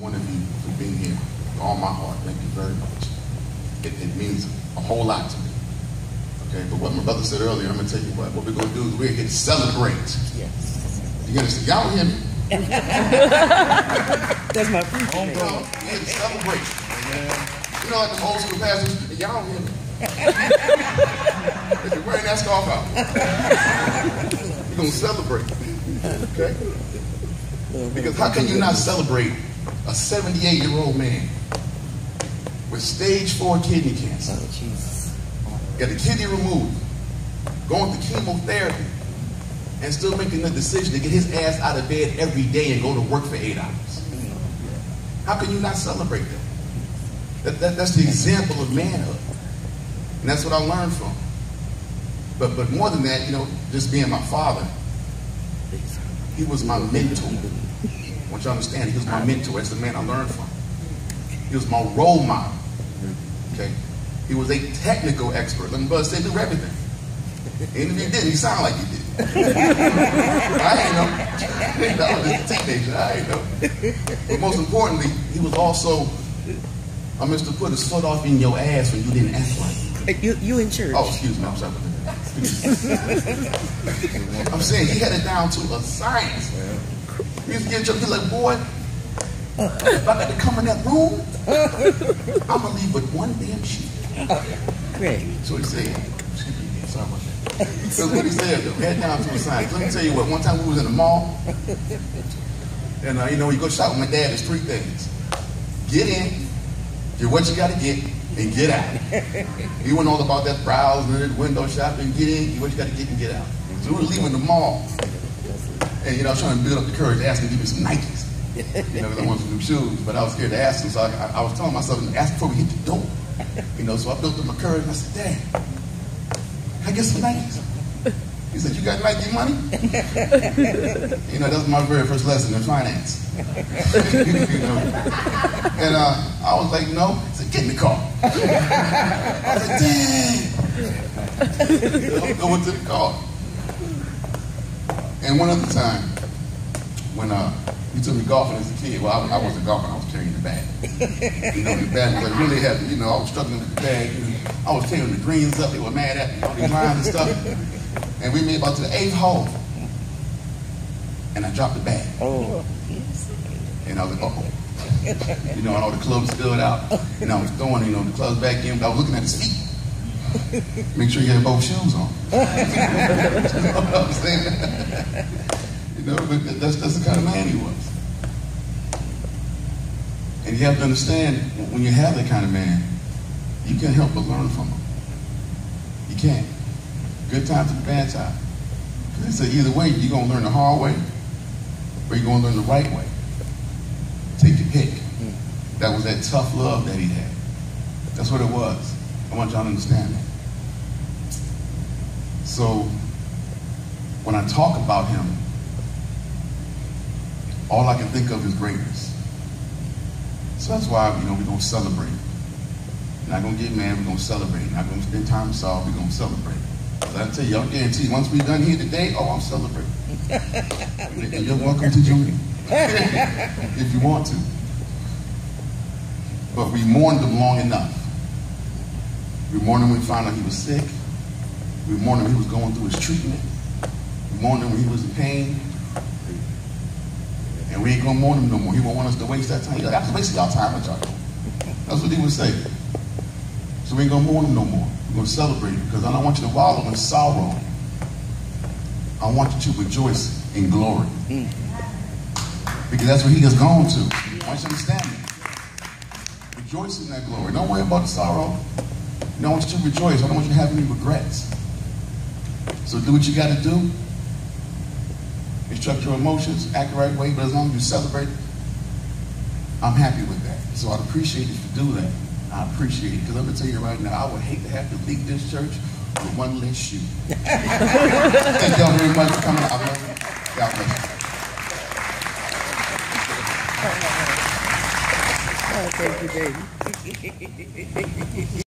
one of you for being here with all my heart. Thank you very much. It means a whole lot to me. Okay, but what my brother said earlier, I'm going to tell you what we're going to do is we're going to celebrate. Yes. You understand? Y'all hear me? That's my preacher. We're going to celebrate. You know, like the old school pastors, y'all hear me? If you're wearing that scarf out, we're going to celebrate. Okay? Because how can you not celebrate a 78-year-old man with stage 4 kidney cancer? Oh, Jesus. Got the kidney removed, going through chemotherapy, and still making the decision to get his ass out of bed every day and go to work for 8 hours. How can you not celebrate that? That's the example of manhood. And that's what I learned from. But more than that, you know, just being my father, he was my mentor. I want you to understand, he was my mentor. That's the man I learned from. He was my role model. Okay? He was a technical expert. Let me brother say, do everything. And if he didn't, he sounded like he did. I ain't know. I was just a teenager. I ain't know. But most importantly, he was also a Mr. Put his foot off in your ass when you didn't act like it. You in church. Oh, excuse me. I'm sorry. I'm saying he had it down to a science. He used to get in trouble. He's like, boy, if I got to come in that room, I'm going to leave with one damn sheet. Great. So he said, excuse me, sorry about that. That's what he said, though. Head down to a science. Let me tell you what, one time we was in the mall, and you know, you go shop with my dad, there's 3 things. Get in, get what you got to get, and get out. He went all about that browsing, window shopping, get in, get what you got to get, and get out. So we were leaving the mall, and you know, I was trying to build up the courage to ask him to give me some Nikes. You know, because I wanted some new shoes, but I was scared to ask him, so I was telling myself, ask before we hit the door. You know, so I built up my courage, and I said, Dad, can I get some Nikes? He said, you got Nike money? You know, that was my very first lesson in finance. You know? And I was like, no. He said, get in the car. I was like, Dad. I'm going to the car. And one other time, when he took me golfing as a kid, well, I wasn't golfing, I was carrying the bag. You know, the bag was like really heavy. You know, I was struggling with the bag. You know, I was carrying the greens up. They were mad at me, all these lines and stuff. And we made about to the 8th hole. And I dropped the bag. Oh. And I was like, uh-oh. You know, and all the clubs spilled out. And I was throwing, you know, the clubs back in. But I was looking at his feet. Make sure he had both shoes on. You know what I'm saying? You know, but that's the kind of man he was. And you have to understand, when you have that kind of man, you can't help but learn from him. You can't. Good times and bad times. Because they say either way, you're going to learn the hard way, or you're going to learn the right way. Take your pick. That was that tough love that he had. That's what it was. I want y'all to understand that. So, when I talk about him, all I can think of is greatness. So that's why, you know, we're going to celebrate. We're not going to get mad, we're going to celebrate. We're not going to spend time solve, we're going to celebrate. Because I tell you, I guarantee, once we're done here today, oh, I'm celebrating. And you're welcome to join me. If you want to. But we mourned him long enough. We mourned him when we found out he was sick. We mourned him when he was going through his treatment. We mourned him when he was in pain. And we ain't gonna mourn him no more. He won't want us to waste that time. He's like, I'm just wasting y'all time with y'all. That's what he would say. So we ain't gonna mourn him no more. We're gonna celebrate him because I don't want you to wallow in sorrow. I want you to rejoice in glory. Because that's where he has gone to. I want you to understand that. Rejoice in that glory. Don't worry about the sorrow. I want you to rejoice. I don't want you to have any regrets. So do what you got to do. Instruct your emotions, act the right way, but as long as you celebrate, I'm happy with that. So I'd appreciate if you do that. I appreciate it. Because I'm going to tell you right now, I would hate to have to leave this church with one less shoe. Thank y'all very much for coming. I love you. God bless you. Oh, thank you, baby.